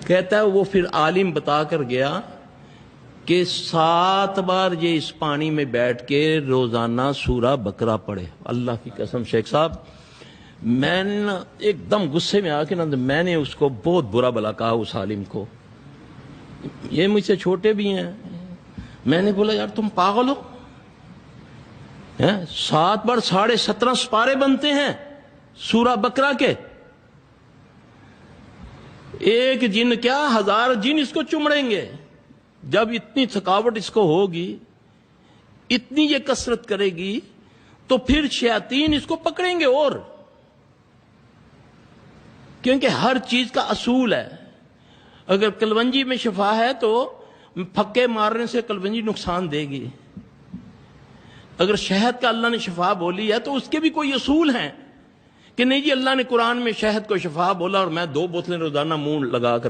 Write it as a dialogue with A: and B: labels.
A: کہتا ہے وہ پھر عالم بتا کر گیا کہ 7 بار یہ اس پانی میں بیٹھ کے روزانہ سورہ بقرہ پڑھے. اللہ کی قسم شیخ صاحب، میں نے ایک دم غصے میں آ کے میں نے اس کو بہت برا بلا کہا اس عالم کو. یہ مجھ سے چھوٹے بھی ہیں. میں نے بولا یار تم پاگل ہو، 7 بار 17.5 سپارے بنتے ہیں سورہ بقرہ کے. ایک جن کیا 1000 جن اس کو چمڑیں گے. جب اتنی تھکاوٹ اس کو ہوگی، اتنی یہ کثرت کرے گی، تو پھر شیاطین اس کو پکڑیں گے. اور کیونکہ ہر چیز کا اصول ہے. اگر کلونجی میں شفا ہے تو پھکے مارنے سے کلونجی نقصان دے گی. اگر شہد کا اللہ نے شفا بولی ہے تو اس کے بھی کوئی اصول ہیں کہ نہیں جی اللہ نے قرآن میں شہد کو شفا بولا اور میں 2 بوتلیں روزانہ منہ لگا کر